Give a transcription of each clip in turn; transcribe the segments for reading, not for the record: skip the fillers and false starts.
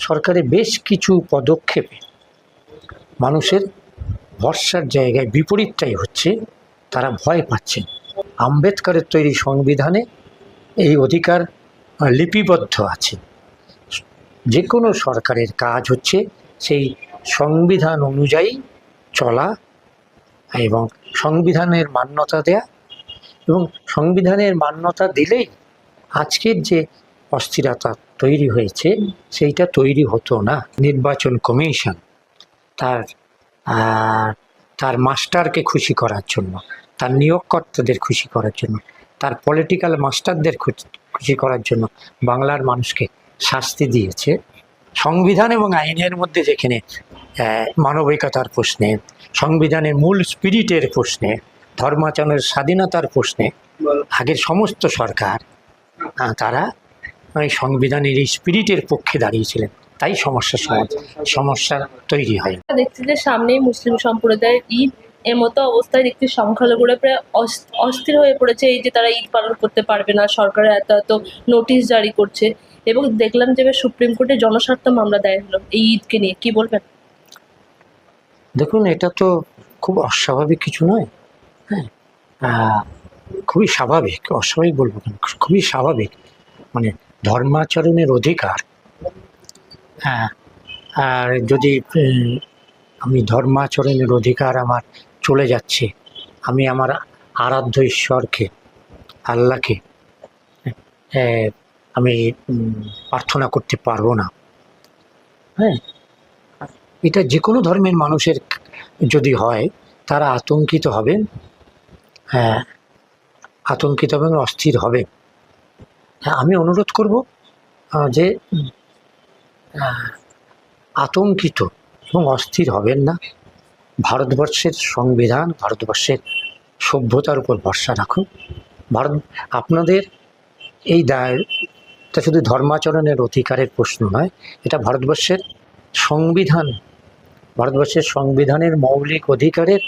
সরকারের বেশ কিছু পদক্ষেপে মানুষের ভরসার জায়গায় বিপরীতটাই হচ্ছে। তারা ভয় পাচ্ছেন। আম্বেদকরের তৈরি সংবিধানে এই অধিকার লিপিবদ্ধ আছে। যে কোনো সরকারের কাজ হচ্ছে সেই সংবিধান অনুযায়ী চলা এবং সংবিধানের মান্যতা দেয়া, এবং সংবিধানের মান্যতা দিলেই আজকের যে অস্থিরতা তৈরি হয়েছে সেইটা তৈরি হতো না। নির্বাচন কমিশন তার তার মাস্টারকে খুশি করার জন্য, তার নিয়োগকর্তাদের খুশি করার জন্য, তার পলিটিক্যাল মাস্টারদের খুশি করার জন্য বাংলার মানুষকে শাস্তি দিয়েছে। সংবিধান এবং আইনের মধ্যে যেখানে মানবিকতার প্রশ্নে, সংবিধানের মূল স্পিরিটের প্রশ্নে, ধর্মাচরণের স্বাধীনতার প্রশ্নে আগের সমস্ত সরকার তারা ওই সংবিধানের এই স্পিরিটের পক্ষে দাঁড়িয়েছিলেন, তাই সমস্যা তৈরি হয়। দেখছি যে সামনেই মুসলিম সম্প্রদায়ের ঈদ, এর মতো অবস্থায় দেখছি সংখ্যালঘুরা প্রায় অস্থির হয়ে পড়েছে। এই যে তারা ঈদ পালন করতে পারবে না, সরকারের এত নোটিশ জারি করছে, এবং দেখলাম যে সুপ্রিম কোর্টে জনস্বার্থ মামলা দায়ের হলো এই ঈদকে নিয়ে, কি বলবেন? দেখুন, এটা তো খুব অস্বাভাবিক কিছু নয়। হ্যাঁ, খুবই স্বাভাবিক, অস্বাভাবিক বলবো কেন, খুবই স্বাভাবিক। মানে ধর্মাচরণের অধিকার, হ্যাঁ, আর যদি আমি ধর্মাচরণের অধিকার আমার চলে যাচ্ছে, আমি আমার আরাধ্য ঈশ্বরকে, আল্লাহকে আমি প্রার্থনা করতে পারবো না। হ্যাঁ, এটা যে কোনো ধর্মের মানুষের যদি হয় তারা আতঙ্কিত হবেন, হ্যাঁ, আতঙ্কিত হবেন, অস্থির হবে। হ্যাঁ, আমি অনুরোধ করব যে আতঙ্কিত এবং অস্থির হবেন না। ভারতবর্ষের সংবিধান, ভারতবর্ষের সভ্যতার উপর ভরসা রাখুন। আপনাদের এই দায়টা শুধু ধর্মাচরণের অধিকারের প্রশ্ন নয়, এটা ভারতবর্ষের সংবিধানের মৌলিক অধিকারের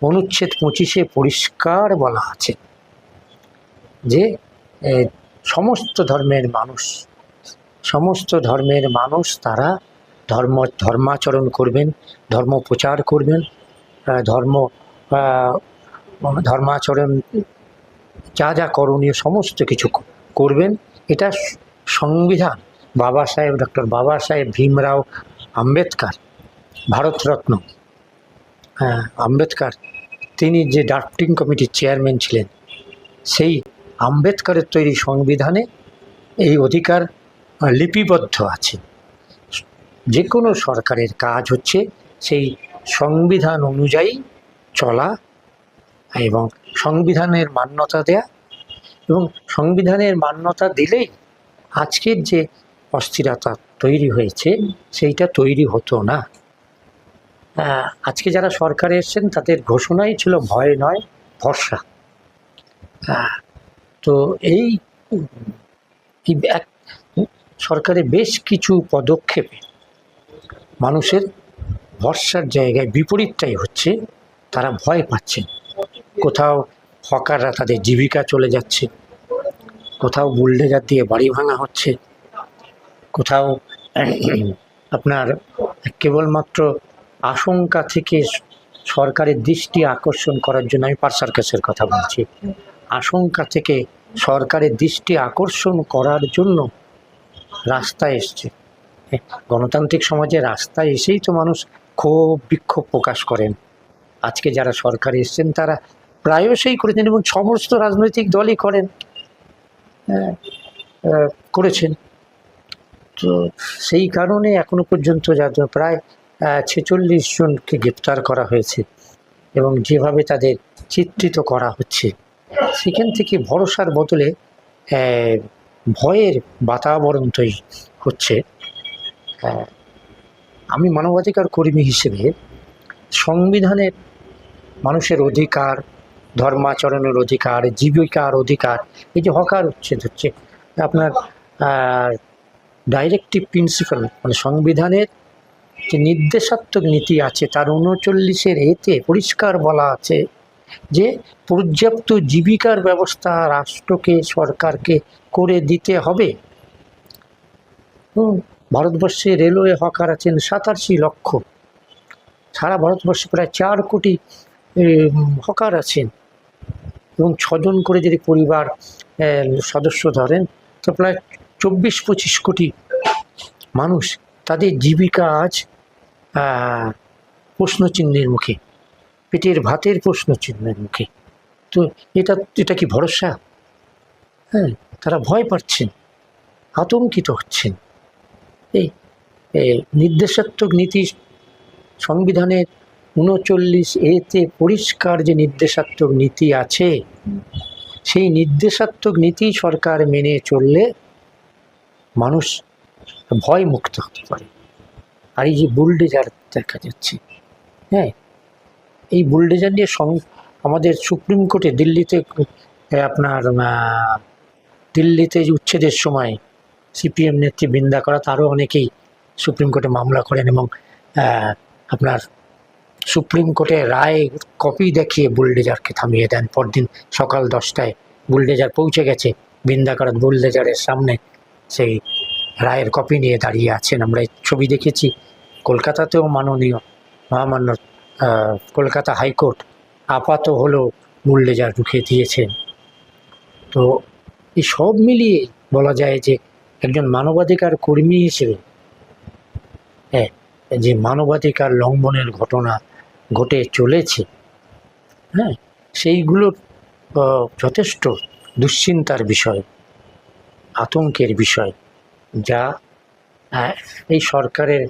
অনুচ্ছেদ 25-এ পরিষ্কার বলা আছে যে সমস্ত ধর্মের মানুষ তারা ধর্মাচরণ করবেন, ধর্ম প্রচার করবেন, ধর্মাচরণ যা করণীয় সমস্ত কিছু করবেন। এটা সংবিধান ডক্টর বাবা সাহেব ভীমরাও আম্বেদকর, ভারতরত্ন আম্বেদকর, তিনি যে ড্রাফটিং কমিটির চেয়ারম্যান ছিলেন, সেই আম্বেদকরের তৈরি সংবিধানে এই অধিকার লিপিবদ্ধ আছে। যে কোনো সরকারের কাজ হচ্ছে সেই সংবিধান অনুযায়ী চলা এবং সংবিধানের মান্যতা দেয়া, এবং সংবিধানের মান্যতা দিলেই আজকের যে অস্থিরতা তৈরি হয়েছে সেইটা তৈরি হতো না। আজকে যারা সরকারে এসেছেন তাদের ঘোষণাই ছিল ভয় নয়, ভরসা। তো এই সরকারের বেশ কিছু পদক্ষেপে মানুষের ভরসার জায়গায় বিপরীতটাই হচ্ছে। তারা ভয় পাচ্ছেন। কোথাও হকাররা তাদের জীবিকা চলে যাচ্ছে, কোথাও বুলডোজার দিয়ে বাড়ি ভাঙা হচ্ছে, কোথাও আপনার কেবলমাত্র আশঙ্কা থেকে সরকারের দৃষ্টি আকর্ষণ করার জন্য, আমি পার সার্কাসের কথা বলছি, আশঙ্কা থেকে সরকারের দৃষ্টি আকর্ষণ করার জন্য রাস্তায় এসছে। গণতান্ত্রিক সমাজে রাস্তায় এসেই তো মানুষ ক্ষোভ বিক্ষোভ প্রকাশ করেন। আজকে যারা সরকারে এসছেন তারা প্রায়শই করেছেন, এবং সমস্ত রাজনৈতিক দলই করেছেন। তো সেই কারণে এখনো পর্যন্ত প্রায় 46 জনকে গ্রেপ্তার করা হয়েছে, এবং যেভাবে তাদের চিত্রিত করা হচ্ছে সেখান থেকে ভরসার বদলে ভয়ের বাতাবরণ তৈরি হচ্ছে। আমি মানবাধিকার কর্মী হিসেবে সংবিধানের মানুষের অধিকার, ধর্মাচরণের অধিকার, জীবিকার অধিকার, এই যে হকার উচ্ছেদ হচ্ছে, আপনার ডাইরেক্টিভ প্রিন্সিপাল মানে সংবিধানের যে নির্দেশাত্মক নীতি আছে তার 39-এর এতে পরিষ্কার বলা আছে যে পর্যাপ্ত জীবিকার ব্যবস্থা রাষ্ট্রকে, সরকারকে করে দিতে হবে। ভারতবর্ষে রেলওয়ে হকার আছেন 87 লক্ষ। সারা ভারতবর্ষে প্রায় 4 কোটি হকার আছেন, এবং 6 জন করে যদি পরিবার সদস্য ধরেন তো প্রায় 24-25 কোটি মানুষ। তাদের জীবিকা আজ প্রশ্নচিহ্নের মুখে, পেটের ভাতের প্রশ্নচিহ্নের মুখে। তো এটা কি ভরসা? হ্যাঁ, তারা ভয় পাচ্ছেন, আতঙ্কিত হচ্ছেন। এই নির্দেশাত্মক নীতি সংবিধানের 39A-তে পরিষ্কার যে নির্দেশাত্মক নীতি আছে, সেই নির্দেশাত্মক নীতি সরকার মেনে চললে মানুষ ভয় মুক্ত হতে পারে। আর এই যে বুলডোজার দেখা যাচ্ছে, হ্যাঁ, এই বুলডোজার নিয়ে আমাদের সুপ্রিম কোর্টে দিল্লিতে দিল্লিতে যে উচ্ছেদের সময় সিপিএম নেত্রী বৃন্দা করাত আরও অনেকেই সুপ্রিম কোর্টে মামলা করেন, এবং আপনার সুপ্রিম কোর্টে রায় কপি দেখিয়ে বুলডোজারকে থামিয়ে দেন। পরদিন সকাল 10টায় বুলডোজার পৌঁছে গেছে, বৃন্দা করাত বুলডোজারের সামনে সেই রায়ের কপি নিয়ে দাঁড়িয়ে আছেন। আমরা এই ছবি দেখেছি। কলকাতাতেও মহামান্য কলকাতা হাইকোর্ট আপাত হলো বুলডোজার ঢুকিয়ে দিয়েছেন। তো এই সব মিলিয়ে বলা যায় যে একজন মানবাধিকার কর্মী হিসেবে যে মানবাধিকার লঙ্ঘনের ঘটনা ঘটে চলেছে, হ্যাঁ, সেইগুলোর যথেষ্ট দুশ্চিন্তার বিষয়, আতঙ্কের বিষয়, যা এই সরকারের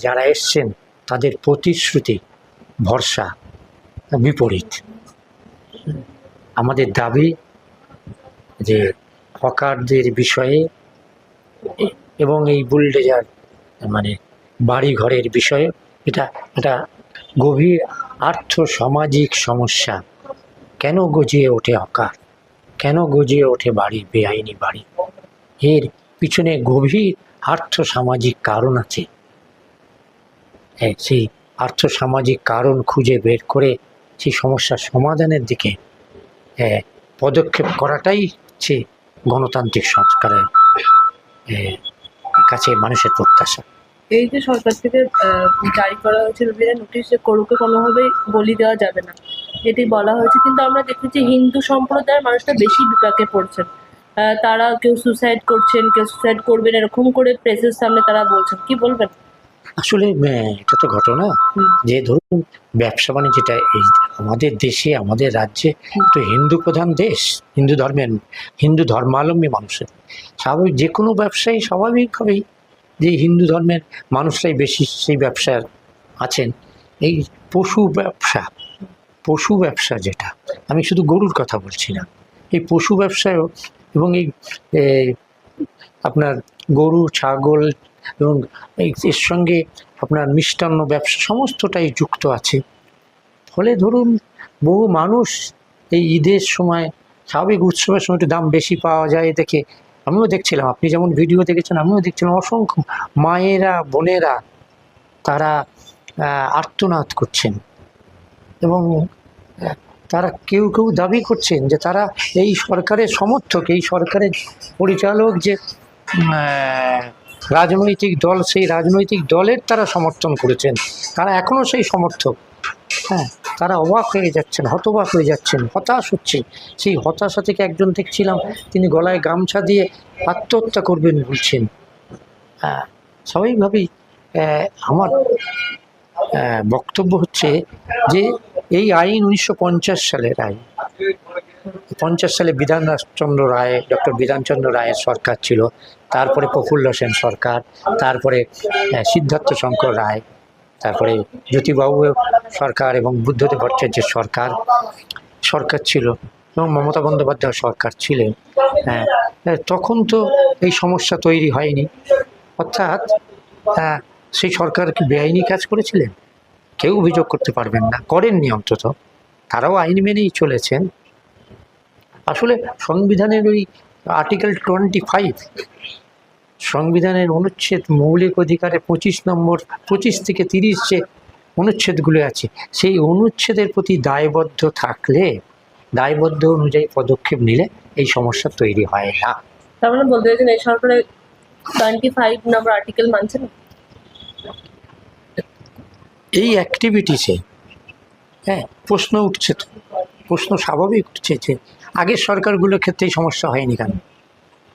যারা এসছেন তাদের প্রতিশ্রুতি ভরসা বিপরীত। আমাদের দাবি যে হকারদের বিষয়ে এবং এই বুলডোজার বাড়ি ঘরের বিষয়ে এটা গভীর আর্থ-সামাজিক সমস্যা। কেন গজিয়ে ওঠে হকার, কেন গজিয়ে ওঠে বাড়ি, বেআইনি বাড়ি? এর পিছনে গভীর আর্থ-সামাজিক কারণ আছে। সেই আর্থ-সামাজিক কারণ খুঁজে বের করে সেই সমস্যার সমাধানের দিকে পদক্ষেপ করাটাই হচ্ছে গণতান্ত্রিক সংস্কারের কাছে মানুষের প্রত্যাশা। এই যে সরকার থেকে জারি করা হয়েছে নোটিশ, যে গরুকে কোনোভাবেই বলি দেওয়া যাবে না, এটি বলা হয়েছে, কিন্তু আমরা দেখেছি হিন্দু সম্প্রদায়ের মানুষটা বেশি বিপাকে পড়ছেন। তারা কেউ সুসাইড করছেন, কেউ সুসাইড করবেন, এরকম করে প্রেসের সামনে তারা বলছেন। কি বলবেন? আসলে এটা তো ঘটনা যে ধরুন ব্যবসা বাণিজ্যটা এই আমাদের দেশে, আমাদের রাজ্যে তো হিন্দু প্রধান দেশ, হিন্দু ধর্মাবলম্বী মানুষের স্বাভাবিক যে কোনো ব্যবসায়ী স্বাভাবিকভাবেই যে হিন্দু ধর্মের মানুষরাই বেশি সেই ব্যবসার আছেন। এই পশু ব্যবসা যেটা, আমি শুধু গরুর কথা বলছি না, এই পশু ব্যবসায়ও এবং এই আপনার গরু, ছাগল এবং এর সঙ্গে আপনার মিষ্টান্ন ব্যবসা সমস্তটাই যুক্ত আছে। ফলে ধরুন বহু মানুষ এই ঈদের সময়, স্বাভাবিক উৎসবের সময় একটু দাম বেশি পাওয়া যায় দেখে আমিও দেখছিলাম, আপনি যেমন ভিডিও দেখেছেন আমিও দেখছিলাম, অসংখ্য মায়েরা, বোনেরা তারা আর্তনাদ করছেন, এবং তারা কেউ দাবি করছেন যে তারা এই সরকারের সমর্থক, এই সরকারের পরিচালক যে রাজনৈতিক দল, সেই রাজনৈতিক দলের তারা সমর্থন করেছেন, তারা এখনও সেই সমর্থক। হ্যাঁ, তারা অবাক হয়ে যাচ্ছেন, হতবাক হয়ে যাচ্ছেন, হতাশ হচ্ছে। সেই হতাশা থেকে একজন দেখছিলাম তিনি গলায় গামছা দিয়ে আত্মহত্যা করবেন বলছেন। স্বাভাবিকভাবেই আমার বক্তব্য হচ্ছে যে এই আইন 1950 সালের আইন। 50 সালে ডক্টর বিধানচন্দ্র রায়ের সরকার ছিল, তারপরে প্রফুল্ল সেন সরকার, তারপরে সিদ্ধার্থ শঙ্কর রায়, তারপরে জ্যোতিবাবু সরকার এবং বুদ্ধদেব ভট্টাচার্যের সরকার ছিল, এবং মমতা বন্দ্যোপাধ্যায় সরকার ছিলেন। তখন তো এই সমস্যা তৈরি হয়নি। অর্থাৎ সেই সরকার কি বেআইনি কাজ করেছিলেন? কেউ অভিযোগ করতে পারবেন না, করেননি, অন্তত তারাও আইন মেনেই চলেছেন। আসলে সংবিধানের ওই আর্টিকেল 25, সংবিধানের অনুচ্ছেদ মৌলিক অধিকারের 25 থেকে 30 যে অনুচ্ছেদগুলো আছে, সেই অনুচ্ছেদের প্রতি দায়বদ্ধ থাকলে, দায়বদ্ধ অনুযায়ী পদক্ষেপ নিলে এই সমস্যা তৈরি হয় না। তার মানে বলতে চাইছেন এই সরকারের 25 নম্বর আর্টিকেল মানছে না? এই অ্যাক্টিভিটিসে প্রশ্ন উঠছে, তো প্রশ্ন স্বাভাবিক উঠছে যে আগের সরকারগুলোর ক্ষেত্রে এই সমস্যা হয়নি কেন?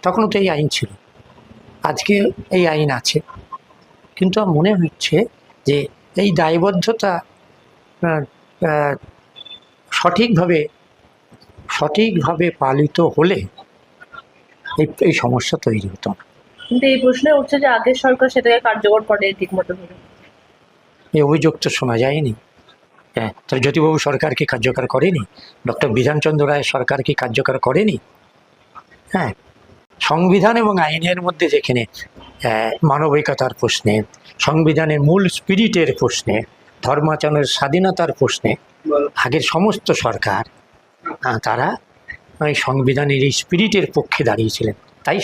তখনও তো এই আইন ছিল, আজকে এই আইন আছে, কিন্তু আমার মনে হচ্ছে যে এই দায়বদ্ধতা আহ, আহ, সঠিকভাবে পালিত হলে এই সমস্যা তৈরি হতো না। কিন্তু এই প্রশ্নে উঠছে যে আগের সরকার সেটাকে কার্যকর করে ঠিক মতো ভাবে। এই অভিযোগ তো শোনা যায়নি। তাহলে জ্যোতিবাবু সরকার কি কার্যকর করেনি? ডক্টর বিধানচন্দ্র রায় সরকার কি কার্যকর করেনি? হ্যাঁ, সংবিধান এবং আইনের মধ্যে যেখানে মানবিকতার প্রশ্নে, সংবিধানের মূল স্পিরিটের প্রশ্নে, ধর্মাচরণের স্বাধীনতার প্রশ্নে আগের সমস্ত সরকার তারা ওই সংবিধানের এই স্পিরিটের পক্ষে দাঁড়িয়েছিলেন, তাই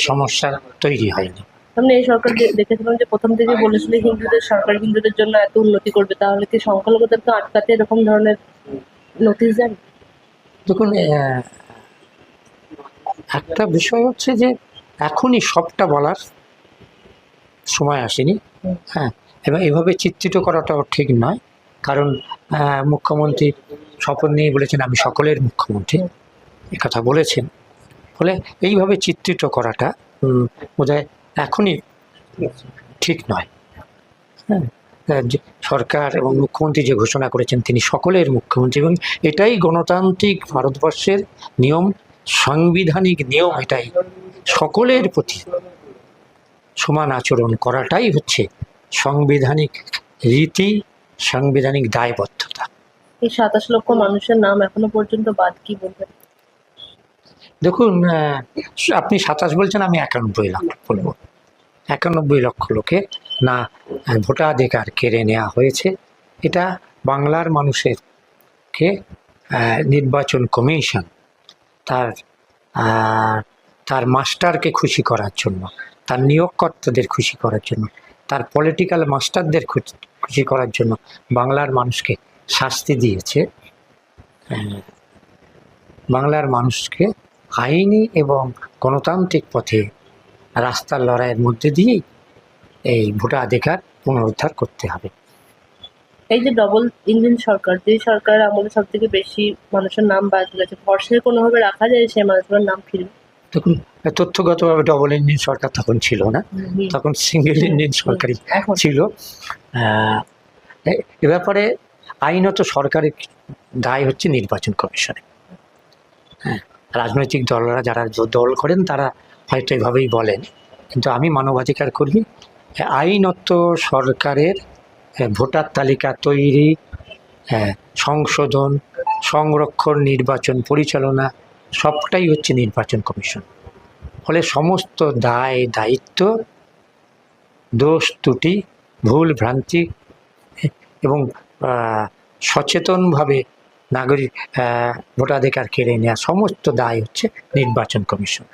সমস্যা তৈরি হয়নি। আপনি এই সরকার দেখেছিলাম যে প্রথম থেকে বলেছিল হিন্দুদের জন্য এত উন্নতি করবে, তাহলে কি সংখ্যালঘুদেরকে আটকাতে এরকম ধরনের নোটিশ দেন? দেখুন, একটা বিষয় হচ্ছে যে এখনই সবটা বলার সময় আসেনি। হ্যাঁ, এবং এভাবে চিত্রিত করাটাও ঠিক নয়, কারণ মুখ্যমন্ত্রী শপথ নিয়ে বলেছেন আমি সকলের মুখ্যমন্ত্রী, কথা বলেছেন, ফলে এইভাবে চিত্রিত করাটা বোধহয় এখনই ঠিক নয়। হ্যাঁ, যে সরকার এবং মুখ্যমন্ত্রী যে ঘোষণা করেছেন তিনি সকলের মুখ্যমন্ত্রী, এবং এটাই গণতান্ত্রিক ভারতবর্ষের নিয়ম, সাংবিধানিক নিয়ম, এটাই সকলের প্রতি সমান আচরণ করাটাই হচ্ছে সাংবিধানিক রীতি, সাংবিধানিক দায়বদ্ধতা। এই 27 লক্ষ মানুষের নাম এখনো পর্যন্ত বাদ, কি বলবেন? দেখুন, আপনি 27 বলছেন, আমি 91 লাখ বলবো। 91 লক্ষ লোকের না ভোটাধিকার কেড়ে নেওয়া হয়েছে। এটা বাংলার মানুষেরকে নির্বাচন কমিশন তার মাস্টারকে খুশি করার জন্য, তার নিয়োগকর্তাদের খুশি করার জন্য, তার পলিটিক্যাল মাস্টারদের খুশি করার জন্য বাংলার মানুষকে শাস্তি দিয়েছে। বাংলার মানুষকে আইনি এবং গণতান্ত্রিক পথে রাস্তার লড়াইয়ের মধ্যে দিয়েই এই ভোটাধিকার পুনরুদ্ধার করতে হবে। এই যে ডবল ইঞ্জিন সরকার, যে সরকার আমলে সব থেকে বেশি মানুষের নাম বাদ গেছে, ভরসায় কোনোভাবে রাখা যায় সেই মানুষগুলোর নাম ফিরবে? দেখুন, তথ্যগতভাবে ডবল ইঞ্জিন সরকার তখন ছিল না, তখন সিঙ্গেল ইঞ্জিন সরকারই ছিল। এ ব্যাপারে আইনত সরকারের দায় হচ্ছে নির্বাচন কমিশনে। হ্যাঁ, রাজনৈতিক দলরা যারা দল করেন তারা হয়তো এভাবেই বলেন, কিন্তু আমি মানবাধিকার কর্মী। আইনত সরকারের ভোটার তালিকা তৈরি, সংশোধন, সংরক্ষণ, নির্বাচন পরিচালনা সবটাই হচ্ছে নির্বাচন কমিশন। ফলে সমস্ত দায় দায়িত্ব, দোষ ত্রুটি, ভুল ভ্রান্তি এবং সচেতনভাবে নাগরিক ভোটাধিকার কেড়ে নেওয়া সমস্ত দায় হচ্ছে নির্বাচন কমিশন।